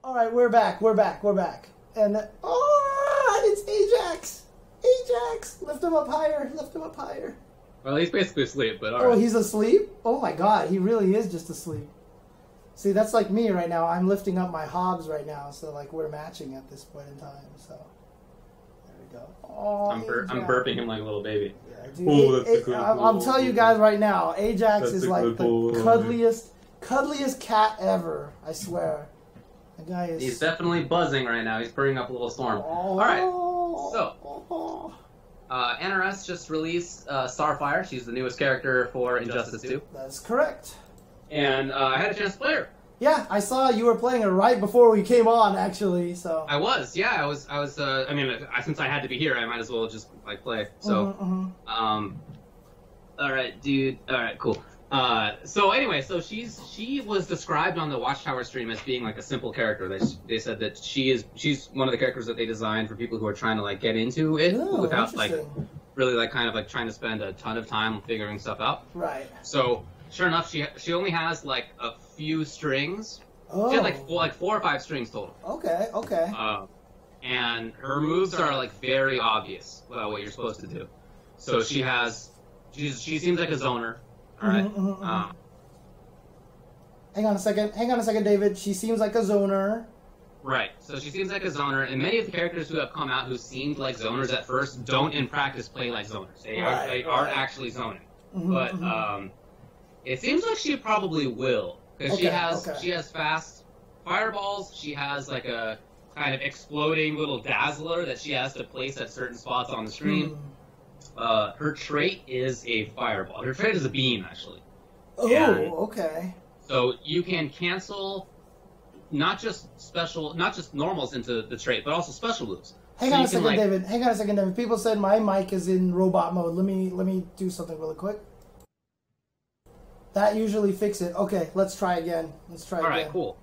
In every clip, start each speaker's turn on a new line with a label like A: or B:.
A: All right, we're back. And it's Ajax. Ajax, lift him up higher.
B: Well, he's basically asleep, but all right.
A: Oh, he's asleep? Oh my God, he really is just asleep. See, that's like me right now. I'm lifting up my Hobbs right now, so like we're matching at this point in time. So there we go. Oh,
B: I'm burping him like a little baby.
A: Yeah, dude, I'm telling you guys right now, Ajax is like the cuddliest cat ever. I swear. The guy is.
B: He's definitely buzzing right now. He's putting up a little storm. All right. So, NRS just released Starfire. She's the newest character for Injustice 2.
A: That's correct.
B: And I had a chance to play her.
A: Yeah, I saw you were playing her right before we came on, actually. So
B: I was. I mean, since I had to be here, I might as well just like play. So, all right, dude. All right, cool. So anyway, she was described on the Watchtower stream as being like a simple character. They said that she's one of the characters that they designed for people who are trying to like get into it without like really like kind of like trying to spend a ton of time figuring stuff out.
A: Right.
B: So sure enough, she only has like a few strings.
A: Oh.
B: She has like 4 or 5 strings total.
A: Okay.
B: And her moves are like very obvious about what you're supposed to do. So she seems like a zoner. All right.
A: Hang on a second, David. She seems like a zoner.
B: Right. So she seems like a zoner, and many of the characters who have come out who seemed like zoners at first don't in practice play like zoners. They are actually zoning. But it seems like she probably will, because she has fast fireballs. She has like a kind of exploding little dazzler that she has to place at certain spots on the screen. Her trait is a fireball. Her trait is a beam, actually.
A: Oh, okay.
B: So you can cancel not just normals into the trait, but also special moves.
A: Hang on a second, David. People said my mic is in robot mode. Let me do something really quick. That usually fixes it. Okay, let's try again. All right,
B: cool.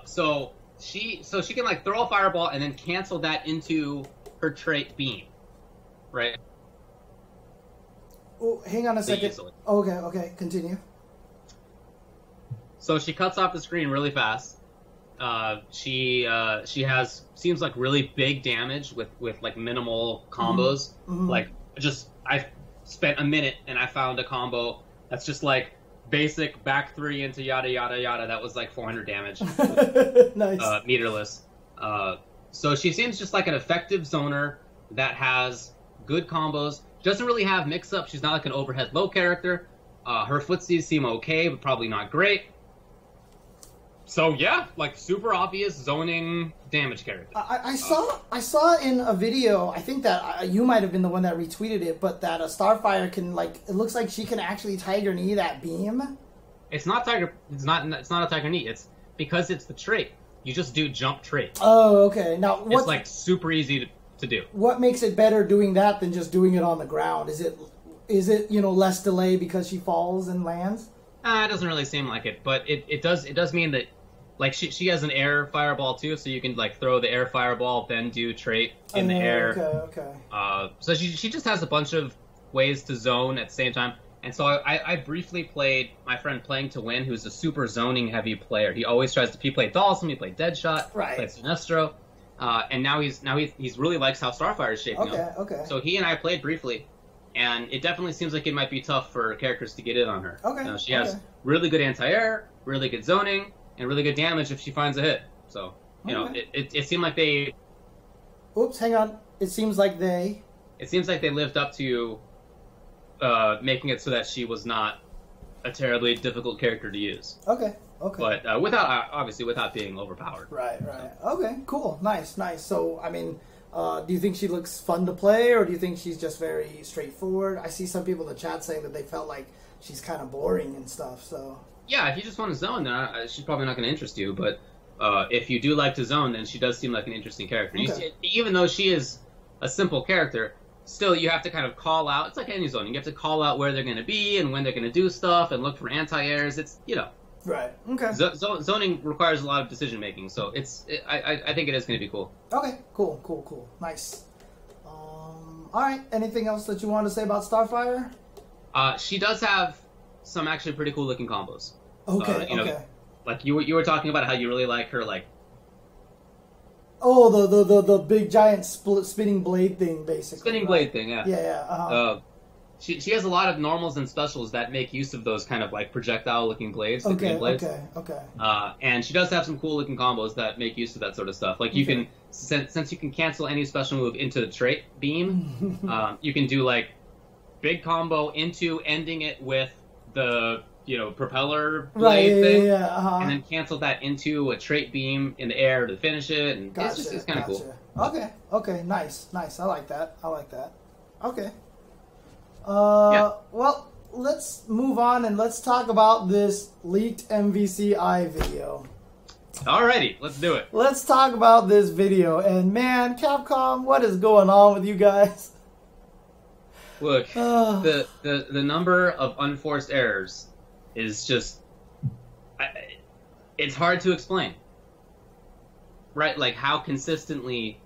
B: So she can like throw a fireball and then cancel that into her trait beam, right?
A: Oh, hang on a second. Okay, continue.
B: So she cuts off the screen really fast. She seems like really big damage with like minimal combos. Like I spent a minute and I found a combo that's just like basic back 3 into yada yada yada. That was like 400 damage.
A: Nice.
B: Meterless. So she seems just like an effective zoner that has good combos. Doesn't really have mix-up. She's not like an overhead low character. Her footsies seem okay, but probably not great. So yeah, like super obvious zoning damage character.
A: I saw in a video. I think that you might have been the one that retweeted it, but that a Starfire can like. It looks like she can actually Tiger Knee that beam.
B: It's not Tiger. It's not a Tiger Knee. It's because it's the trait. You just do jump trait.
A: Oh, okay. Now
B: it's like super easy to do.
A: What makes it better doing that than just doing it on the ground? Is it less delay because she falls and lands?
B: It doesn't really seem like it, but it does mean that like she has an air fireball too, so you can like throw the air fireball then do trait in the air.
A: Okay.
B: So she just has a bunch of ways to zone at the same time. And so I briefly played my friend Playing to Win, who's a super zoning heavy player. He always he played Dawson, he played Deadshot, played Sinestro. And now he's really likes how Starfire is shaping up.
A: Okay.
B: So he and I played briefly, and it definitely seems like it might be tough for characters to get in on her.
A: Okay.
B: She has really good anti-air, really good zoning, and really good damage if she finds a hit. So it seemed like they.
A: Oops, hang on. It seems like they
B: lived up to making it so that she was not a terribly difficult character to use.
A: Okay.
B: But without being overpowered.
A: Right. Okay, cool. Nice. So, I mean, do you think she looks fun to play, or do you think she's just very straightforward? I see some people in the chat saying that they felt like she's kind of boring and stuff, so...
B: Yeah, if you just want to zone, then she's probably not going to interest you, but if you do like to zone, then she does seem like an interesting character.
A: Okay.
B: Even though she is a simple character, still you have to kind of call out... It's like any zoning. You have to call out where they're going to be and when they're going to do stuff and look for anti-airs. It's,
A: Right. Okay.
B: Zoning requires a lot of decision making, so I think it is going to be cool.
A: Okay. Cool. Nice. All right. Anything else that you want to say about Starfire?
B: She does have some actually pretty cool looking combos.
A: Okay.
B: Like you were talking about how you really like her like
A: Oh, the big giant spinning blade thing, basically.
B: Spinning blade thing, yeah.
A: Yeah, yeah. Uh-huh.
B: She has a lot of normals and specials that make use of those kind of like projectile-looking blades.
A: Okay,
B: blades.
A: okay.
B: And she does have some cool-looking combos that make use of that sort of stuff. Like you can, since you can cancel any special move into the trait beam, you can do like big combo into ending it with the propeller blade thing, and then cancel that into a trait beam in the air to finish it. And it's kind of cool.
A: Okay, nice. I like that. Okay. Well, let's move on and let's talk about this leaked MvCI video.
B: Alrighty, let's do it.
A: Let's talk about this video. And man, Capcom, what is going on with you guys?
B: Look, the number of unforced errors is just... it's hard to explain. Right? Like how consistently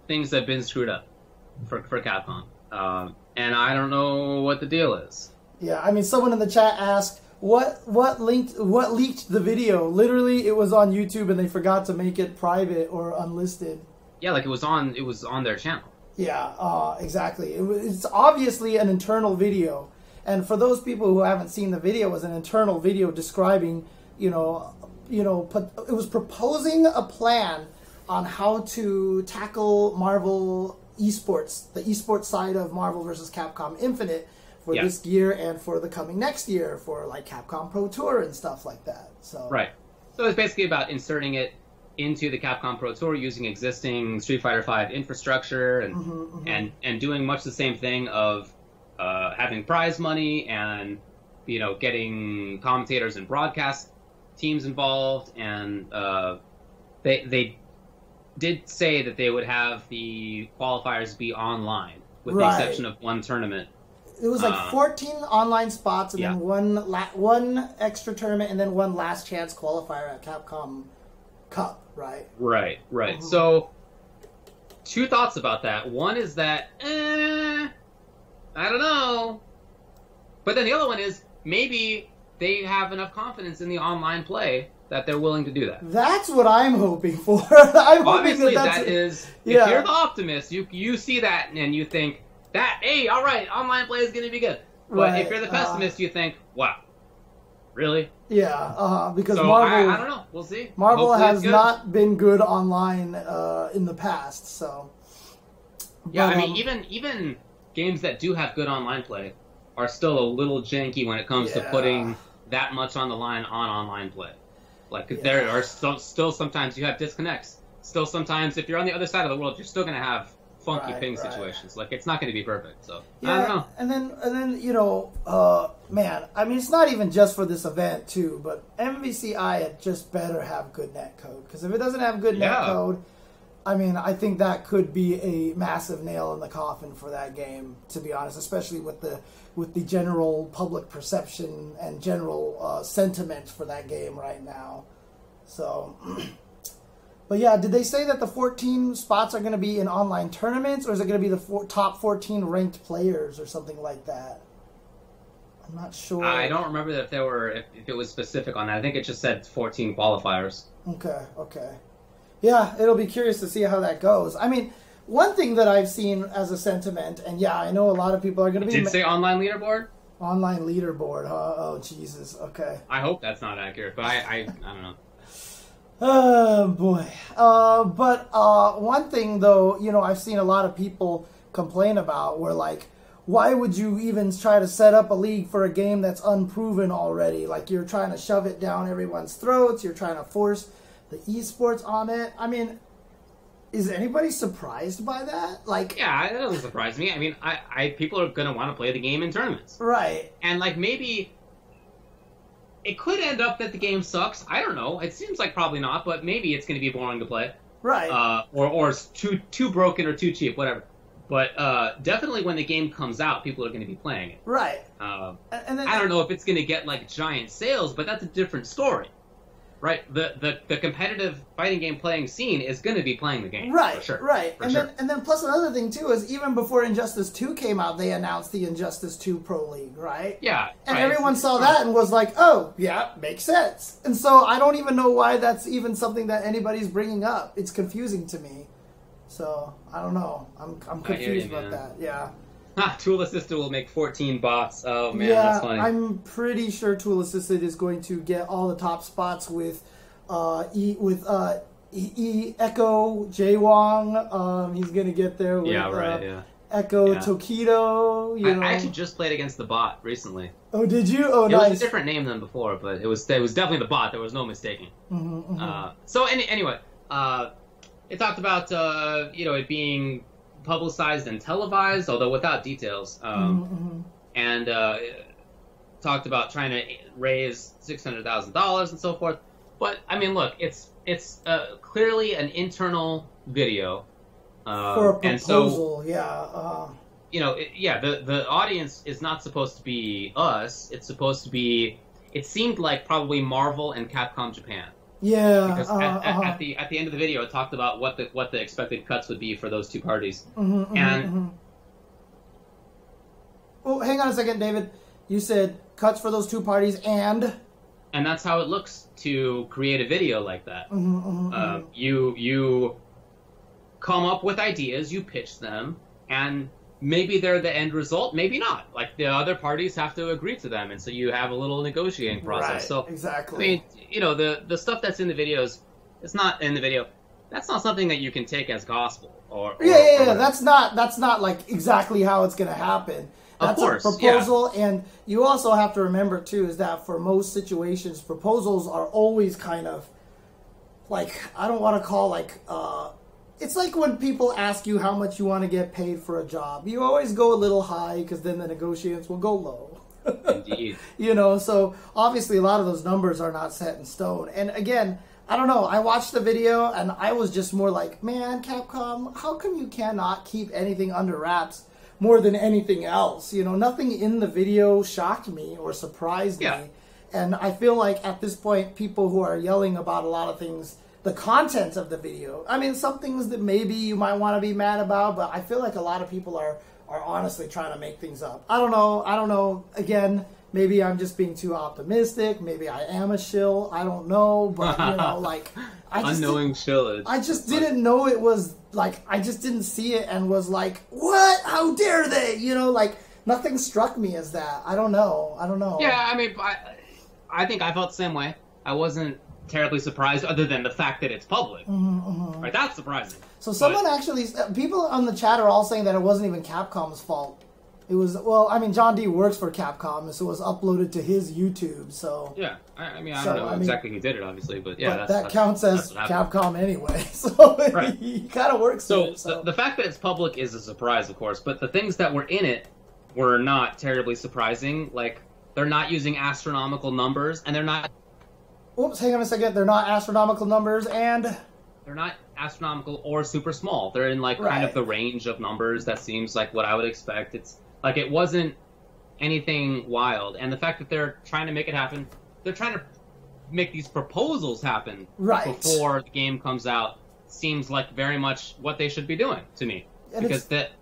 B: things have been screwed up for Capcom. And I don't know what the deal is. Yeah, I mean, someone in the chat asked, what leaked the video? Literally, it was on YouTube and they forgot to make it private or unlisted. Yeah, like it was on their channel. Yeah, exactly. It's obviously an internal video. And for those people who haven't seen the video, it was an internal video describing, it was proposing a plan on how to tackle Marvel esports, the esports side of Marvel vs. Capcom Infinite for this year and for the coming next year for like Capcom Pro Tour and stuff like that. So right. So it's basically about inserting it into the Capcom Pro Tour using existing Street Fighter V infrastructure and doing much the same thing of having prize money and getting commentators and broadcast teams involved, and they did say that they would have the qualifiers be online, with the exception of one tournament. It was like 14 online spots, and then one extra tournament, and then one last chance qualifier at Capcom Cup, right? Right. So, two thoughts about that. One is that, I don't know. But then the other one is, maybe they have enough confidence in the online play that they're willing to do that. That's what I'm hoping for. Obviously, that is, if you're the optimist, you see that and you think, hey, all right, online play is going to be good. But if you're the pessimist, you think, wow, really? Yeah, because so Marvel... I don't know. We'll see. Marvel has not been good online in the past, so... Yeah, but, I mean, even games that do have good online play are still a little janky when it comes to putting that much on the line on online play. Like, there are still sometimes you have disconnects. Still sometimes, if you're on the other side of the world, you're still going to have funky ping situations. Like, it's not going to be perfect, so I don't know. And then man, I mean, it's not even just for this event, too, but MvCI had just better have good netcode. Because if it doesn't have good netcode, I mean, I think that could be a massive nail in the coffin for that game, to be honest, especially with the general public perception and general sentiment for that game right now. So, but yeah, did they say that the 14 spots are going to be in online tournaments, or is it going to be the top 14 ranked players or something like that? I'm not sure. I don't remember if it was specific on that. I think it just said 14 qualifiers. Okay. Yeah, it'll be curious to see how that goes. I mean, one thing that I've seen as a sentiment, and yeah, I know a lot of people are going to be... Did it say online leaderboard? Online leaderboard, huh? Oh, Jesus, okay. I hope that's not accurate, but I don't know. Oh, boy. But one thing, though, I've seen a lot of people complain about were like, why would you even try to set up a league for a game that's unproven already? Like, you're trying to shove it down everyone's throats, you're trying to force the esports on it. I mean, is anybody surprised by that? Like, yeah, that doesn't surprise me. I mean, people are going to want to play the game in tournaments. Right. And, like, maybe it could end up that the game sucks. I don't know. It seems like probably not, but maybe it's going to be boring to play. Right. Or it's too broken or too cheap, whatever. But definitely when the game comes out, people are going to be playing it. Right. And then, I don't know if it's going to get, like, giant sales, but that's a different story. right? The competitive fighting game playing scene is going to be playing the game,
A: right?
B: For sure,
A: right.
B: For
A: and
B: sure.
A: then plus another thing too is even before Injustice 2 came out, they announced the Injustice 2 Pro League, right?
B: Yeah,
A: and
B: right.
A: everyone saw that and was like, "Oh, yeah, makes sense." And so I don't even know why that's even something that anybody's bringing up. It's confusing to me. So I don't know. I'm confused about that. Yeah.
B: Tool Assisted will make 14 bots. Oh man,
A: yeah,
B: that's funny.
A: I'm pretty sure Tool Assisted is going to get all the top spots with Echo J Wong. He's going to get there with Echo Tokido. You know.
B: I actually just played against the bot recently.
A: Oh, did you? Oh,
B: nice. It
A: was
B: a different name than before, but it was definitely the bot. There was no mistaking. So anyway, it talked about it being publicized and televised, although without details, and talked about trying to raise $600,000 and so forth. But I mean, look, it's clearly an internal video
A: for a proposal.
B: The audience is not supposed to be us. It's supposed to be. It seemed like probably Marvel and Capcom Japan.
A: Yeah,
B: because at the end of the video, it talked about what the expected cuts would be for those two parties. Oh, hang
A: on a second, David. You said cuts for those two parties, and
B: that's how it looks to create a video like that. You come up with ideas, you pitch them, and maybe they're the end result, maybe not. Like, the other parties have to agree to them, and so you have a little negotiating process.
A: Right,
B: so
A: exactly.
B: I mean, the stuff that's in the videos, it's not in the video. That's not something that you can take as gospel. Or
A: That's not like exactly how it's going to happen. That's
B: of course,
A: a proposal, and you also have to remember too is that for most situations, proposals are always kind of like, I don't want to call like. It's like when people ask you how much you want to get paid for a job. You always go a little high because then the negotiations will go low.
B: Indeed.
A: So obviously a lot of those numbers are not set in stone. And again, I don't know. I watched the video and I was just more like, man, Capcom, how come you cannot keep anything under wraps more than anything else? Nothing in the video shocked me or surprised me. And I feel like at this point, people who are yelling about a lot of things, the content of the video. I mean, some things that maybe you might want to be mad about, but I feel like a lot of people are honestly trying to make things up. I don't know. Again, maybe I'm just being too optimistic. Maybe I am a shill. I don't know. But,
B: unknowing shill.
A: I just didn't know it was, like, I just didn't see it and was like, what? How dare they? Nothing struck me as that. I don't know.
B: Yeah, I mean, I think I felt the same way. I wasn't terribly surprised, other than the fact that it's public. Right, that's surprising.
A: So people on the chat are all saying that it wasn't even Capcom's fault. It was, John D works for Capcom, so it was uploaded to his YouTube, so...
B: Yeah, I don't know exactly who did it, obviously, but yeah,
A: but that counts as Capcom anyway, so right. He kind of works
B: so,
A: it. So
B: the fact that it's public is a surprise, of course, but the things that were in it were not terribly surprising. Like, they're not using astronomical numbers, and they're not...
A: Oops, hang on a second. They're not astronomical numbers, and...
B: They're not astronomical or super small. They're in, kind of the range of numbers that seems like what I would expect. It's, it wasn't anything wild. And the fact that they're trying to make it happen, they're trying to make these proposals happen before the game comes out, seems like very much what they should be doing to me. And because that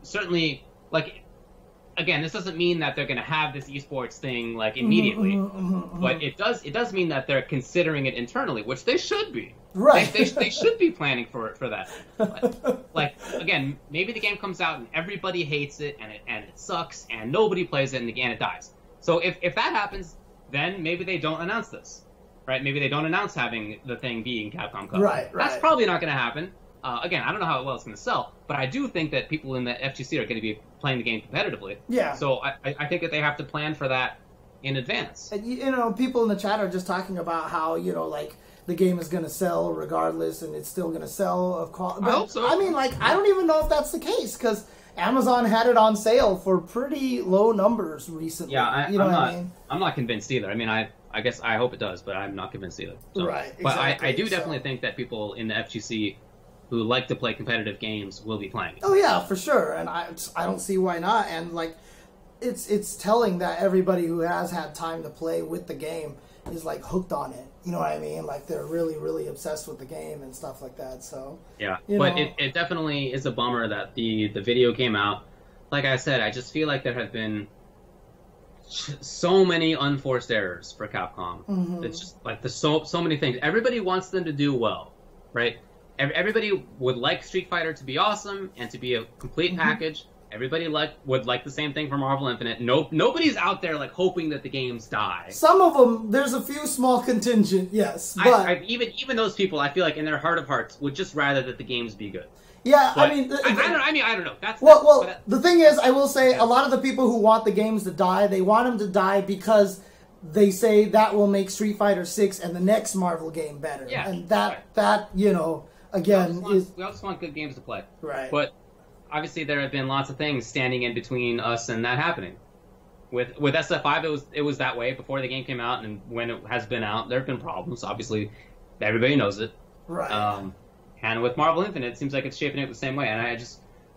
B: certainly, again, this doesn't mean that they're going to have this esports thing immediately, but it does mean that they're considering it internally, which they should be.
A: Right.
B: They should be planning for that. Again, maybe the game comes out and everybody hates it and it sucks and nobody plays it and again it dies. So if that happens, then maybe they don't announce this, right? Maybe they don't announce having the thing being Capcom Cup.
A: Right.
B: That's probably not going to happen. Again, I don't know how well it's going to sell, but I do think that people in the FGC are going to be playing the game competitively.
A: Yeah.
B: So I think that they have to plan for that in advance.
A: And, people in the chat are just talking about how, the game is going to sell regardless and it's still going to sell of quality.
B: I hope so.
A: I mean, I don't even know if that's the case because Amazon had it on sale for pretty low numbers recently.
B: Yeah,
A: I'm
B: not convinced either. I mean, I guess I hope it does, but I'm not convinced either. So.
A: Right. Exactly.
B: But I do definitely think that people in the FGC who like to play competitive games will be playing it.
A: Oh yeah, for sure, and I don't see why not. And it's telling that everybody who has had time to play with the game is like hooked on it. You know what I mean? Like they're really, really obsessed with the game and stuff like that. So
B: yeah, but it definitely is a bummer that the video came out. Like I said, I just feel like there have been so many unforced errors for Capcom.
A: Mm-hmm.
B: It's just like there's so many things. Everybody wants them to do well, right? Everybody would like Street Fighter to be awesome and to be a complete
A: mm-hmm.
B: package. Everybody would like the same thing for Marvel Infinite. Nobody's out there like hoping that the games die.
A: Some of them, there's a few small contingent, yes, but
B: even those people, I feel like in their heart of hearts would just rather that the games be good.
A: Yeah,
B: but
A: I mean,
B: I don't know.
A: The thing is, I will say, a lot of the people who want the games to die, they want them to die because they say that will make Street Fighter 6 and the next Marvel game better.
B: Yeah,
A: and that again
B: we all just want good games to play.
A: Right.
B: But obviously, there have been lots of things standing in between us and that happening. With SF5, it was that way before the game came out, and when it has been out, there have been problems. Obviously, everybody knows it.
A: Right.
B: And with Marvel Infinite, it seems like it's shaping it the same way. And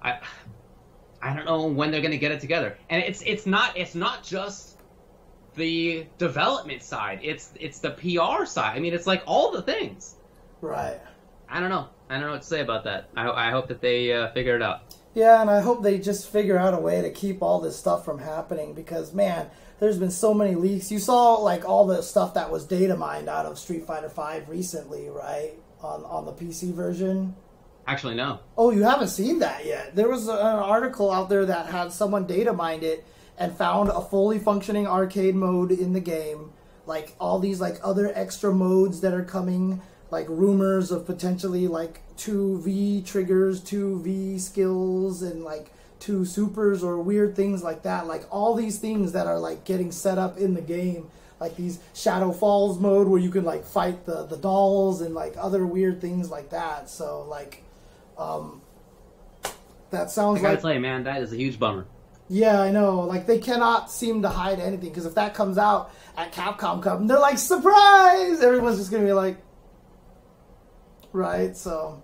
B: I don't know when they're going to get it together. And it's not just the development side. It's the PR side. I mean, it's like all the things.
A: Right.
B: I don't know what to say about that. I hope that they figure it out.
A: Yeah, and I hope they just figure out a way to keep all this stuff from happening because, man, there's been so many leaks. You saw, like, all the stuff that was data mined out of Street Fighter V recently, right, on the PC version?
B: Actually, no.
A: Oh, you haven't seen that yet? There was an article out there that had someone data mined it and found a fully functioning arcade mode in the game, like, all these, like, other extra modes that are coming, like rumors of potentially like 2 V triggers, 2 V skills, and like 2 supers or weird things like that. Like all these things that are like getting set up in the game, like these Shadow Falls mode where you can like fight the dolls and like other weird things like that. So like, that sounds
B: I gotta
A: like
B: tell you, man, that is a huge bummer.
A: Yeah, I know. Like they cannot seem to hide anything because if that comes out at Capcom, they're like surprise. Everyone's just gonna be like. Right, so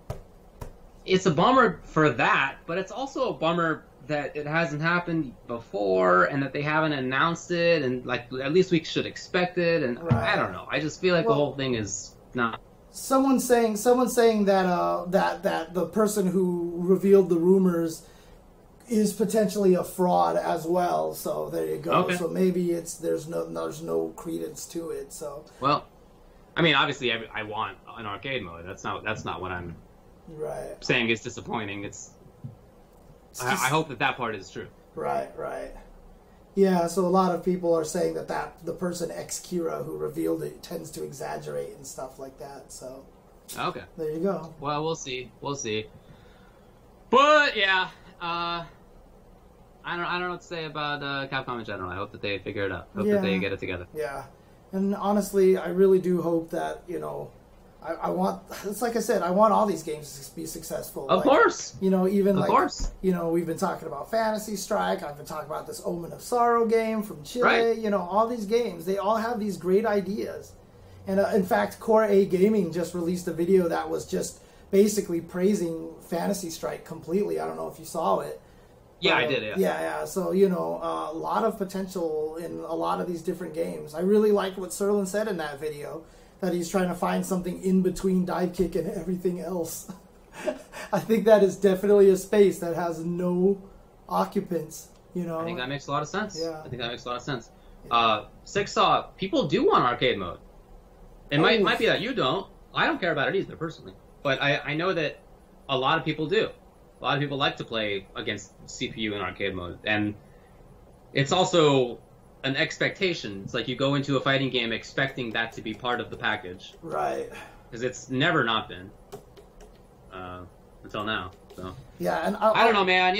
B: it's a bummer for that, but it's also a bummer that it hasn't happened before and that they haven't announced it, and like at least we should expect it. And right. I don't know. I just feel like the whole thing is not.
A: Someone's saying that that the person who revealed the rumors is potentially a fraud as well. So there you go. Okay. So maybe there's no credence to it. So
B: well. I mean, obviously, I want an arcade mode. That's not what I'm saying is disappointing. I hope that part is true.
A: Right. Yeah, so a lot of people are saying that the person Kira who revealed it tends to exaggerate and stuff like that. So
B: okay,
A: there you go.
B: Well, we'll see. But yeah, I don't know what to say about Capcom in general. I hope that they figure it out. Hope that they get it together.
A: Yeah. And honestly, I really do hope that, I want, it's like I said, I want all these games to be successful.
B: Of course.
A: Even we've been talking about Fantasy Strike. I've been talking about this Omen of Sorrow game from Chile. Right. All these games, they all have these great ideas. And in fact, Core A Gaming just released a video that was just basically praising Fantasy Strike completely. I don't know if you saw it.
B: Yeah, I did,
A: Yeah. So, a lot of potential in a lot of these different games. I really liked what Serlin said in that video, that he's trying to find something in between Dive Kick and everything else. I think that is definitely a space that has no occupants,
B: I think that makes a lot of sense.
A: Yeah.
B: I think that makes a lot of sense. Sixsaw, people do want arcade mode. It might be that you don't. I don't care about it either, personally. But I know that a lot of people do. A lot of people like to play against CPU in arcade mode, and it's also an expectation. It's like you go into a fighting game expecting that to be part of the package.
A: Right.
B: Because it's never not been. Until now. So.
A: Yeah, and
B: I don't know, man.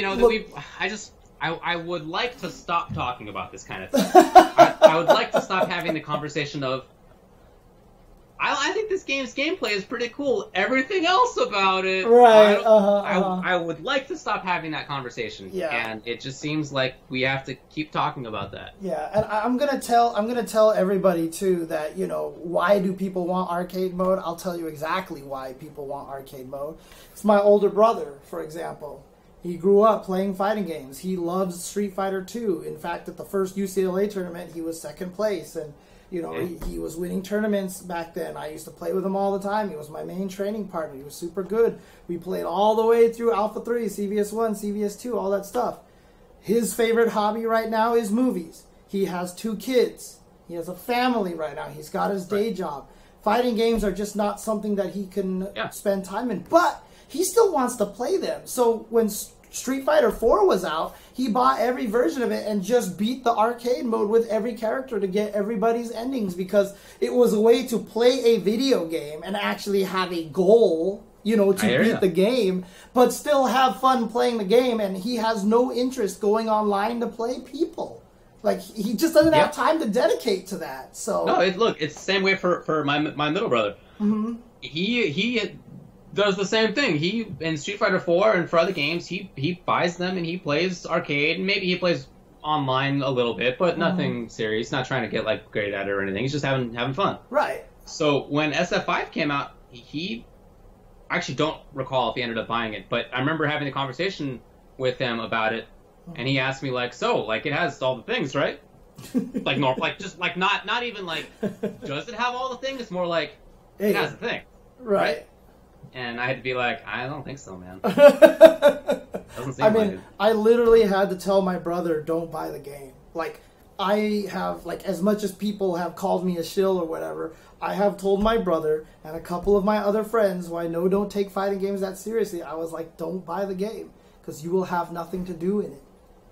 B: I would like to stop talking about this kind of thing. I would like to stop having the conversation of, I think this game's gameplay is pretty cool. Everything else about it,
A: right?
B: I would like to stop having that conversation.
A: Yeah.
B: And it just seems like we have to keep talking about that.
A: Yeah, and I'm gonna tell everybody too that why do people want arcade mode? I'll tell you exactly why people want arcade mode. It's my older brother, for example. He grew up playing fighting games. He loves Street Fighter 2. In fact, at the first UCLA tournament, he was second place and. You know, he was winning tournaments back then. I used to play with him all the time. He was my main training partner. He was super good. We played all the way through Alpha 3, CVS1, CVS2, all that stuff. His favorite hobby right now is movies. He has 2 kids. He has a family right now. He's got his day job. Fighting games are just not something that he can spend time in. But he still wants to play them. So when Street Fighter 4 was out, he bought every version of it and just beat the arcade mode with every character to get everybody's endings, because it was a way to play a video game and actually have a goal, you know, to beat the game, but still have fun playing the game. And he has no interest going online to play people. Like, he just doesn't have time to dedicate to that. So
B: no, look, it's the same way for my middle brother. Mm-hmm. He does the same thing. He, in Street Fighter 4 and for other games, he buys them and he plays arcade, and maybe he plays online a little bit, but nothing serious. He's not trying to get like great at it or anything. He's just having fun.
A: Right.
B: So when SF5 came out, I actually don't recall if he ended up buying it, but I remember having a conversation with him about it, and he asked me like, so like it has all the things, right? Like normal, like just like not even like, does it have all the things? It's more like it has the thing,
A: right?
B: And I had to be like, I don't think so, man. Doesn't seem like it.
A: I literally had to tell my brother, don't buy the game. Like, I have, like, as much as people have called me a shill or whatever, I have told my brother and a couple of my other friends who I know don't take fighting games that seriously, I was like, don't buy the game, because you will have nothing to do in it.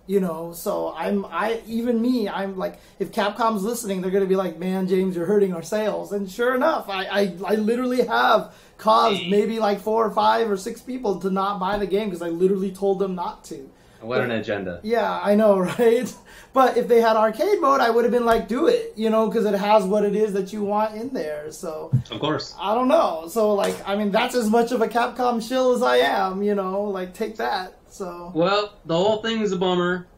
A: You know, so I'm like, if Capcom's listening, they're going to be like, man, James, you're hurting our sales. And sure enough, I literally have caused maybe like 4 or 5 or 6 people to not buy the game because I literally told them not to.
B: What an agenda.
A: Yeah, I know, right? But if they had arcade mode, I would have been like, do it, you know, because it has what it is that you want in there. So,
B: of course.
A: I don't know. So, like, I mean, that's as much of a Capcom shill as I am, you know, like, take that. So.
B: Well, the whole thing is a bummer.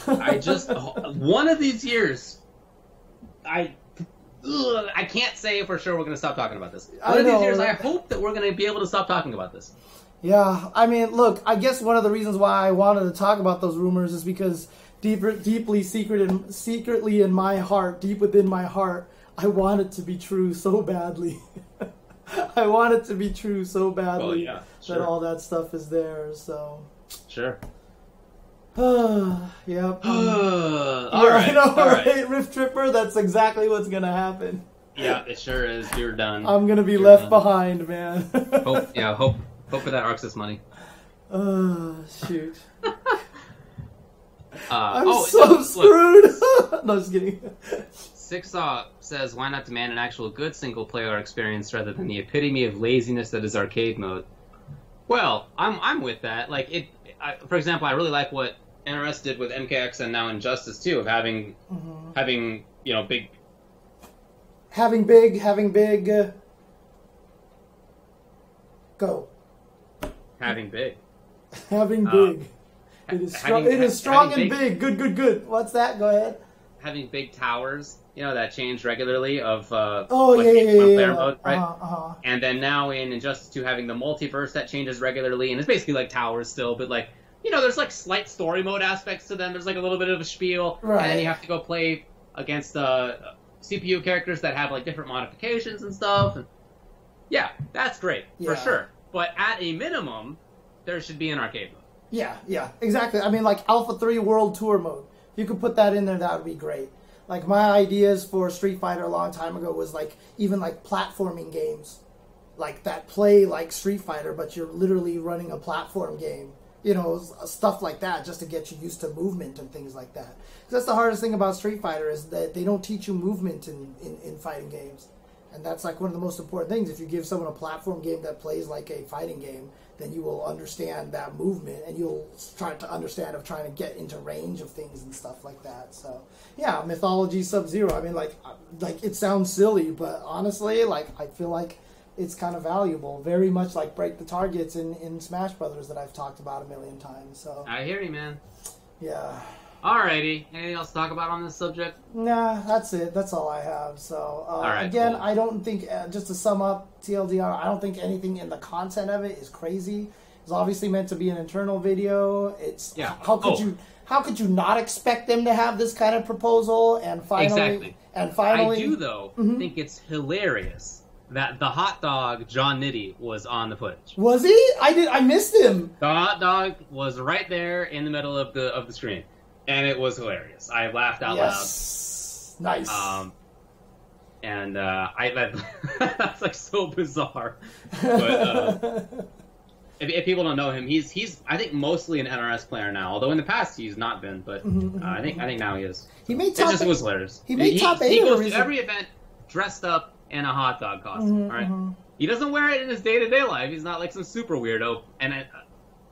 B: I just, one of these years, I can't say for sure we're going to stop talking about this. One of these years, I hope that we're going to be able to stop talking about this.
A: Yeah, I mean, look, I guess one of the reasons why I wanted to talk about those rumors is because deeply secretly in my heart, deep within my heart, I want it to be true so badly. I want it to be true so badly that all that stuff is there, so.
B: Sure.
A: Yep.
B: All right.
A: Right, Rift Tripper, that's exactly what's going to happen.
B: Yeah, it sure is. You're done.
A: I'm going to be left behind, man.
B: Hope for that Arxis money.
A: Shoot.
B: I'm
A: screwed. No, just kidding.
B: Sixsaw says, why not demand an actual good single-player experience rather than the epitome of laziness that is arcade mode? Well, I'm with that. Like, for example, I really like what NRS did with MKX and now Injustice 2, of having you know, big...
A: Having big... Go.
B: Having big.
A: Having big. It is strong and big. Good. What's that? Go ahead.
B: Having big towers, you know, that change regularly of
A: player
B: mode, right? And then now in Injustice 2 having the multiverse that changes regularly, and it's basically like towers still, but like, you know, there's like slight story mode aspects to them. There's like a little bit of a spiel,
A: right.
B: And then you have to go play against CPU characters that have like different modifications and stuff. And yeah, that's great for sure. But at a minimum, there should be an arcade mode.
A: Yeah, exactly. I mean, like Alpha 3 World Tour mode. If you could put that in there, that would be great. Like, my ideas for Street Fighter a long time ago was, like, even, like, platforming games. Like, that play like Street Fighter, but you're literally running a platform game. You know, stuff like that, just to get you used to movement and things like that. Because that's the hardest thing about Street Fighter, is that they don't teach you movement in fighting games. And that's, like, one of the most important things. If you give someone a platform game that plays like a fighting game, then you will understand that movement, and you'll try to understand of trying to get into range of things and stuff like that. So, yeah, Mythology Sub-Zero. I mean, like it sounds silly, but honestly, like, I feel like it's kind of valuable. Very much like Break the Targets in Smash Brothers that I've talked about a million times. So
B: I hear you, man.
A: Yeah.
B: Alrighty. Anything else to talk about on this subject?
A: Nah, that's it. That's all I have. So, again, cool. I don't think, just to sum up TLDR, I don't think anything in the content of it is crazy. was obviously meant to be an internal video. It's
B: Yeah.
A: How could you not expect them to have this kind of proposal? And finally,
B: I do though think it's hilarious that the hot dog John Nitty was on the footage.
A: Was he? I missed him.
B: The hot dog was right there in the middle of the screen, and it was hilarious. I laughed out loud.
A: Nice.
B: And that's like so bizarre. But if people don't know him, he's I think mostly an NRS player now. Although in the past he's not been, but I think now he is.
A: He made top.
B: It was hilarious.
A: He made top 8.
B: He goes to every event dressed up in a hot dog costume. All right, he doesn't wear it in his day-to-day life. He's not like some super weirdo. And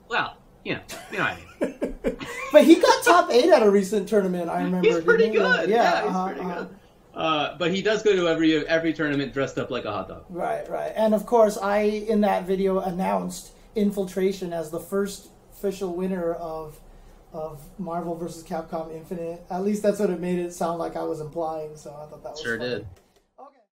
B: well, you know what I mean.
A: But he got top 8 at a recent tournament. I remember.
B: He's pretty good. Yeah, he's pretty good. But he does go to every tournament dressed up like a hot dog.
A: Right. And of course, I in that video announced Infiltration as the first official winner of Marvel vs. Capcom Infinite. At least that's what it made it sound like I was implying. So I thought that was
B: sure
A: funny.
B: did.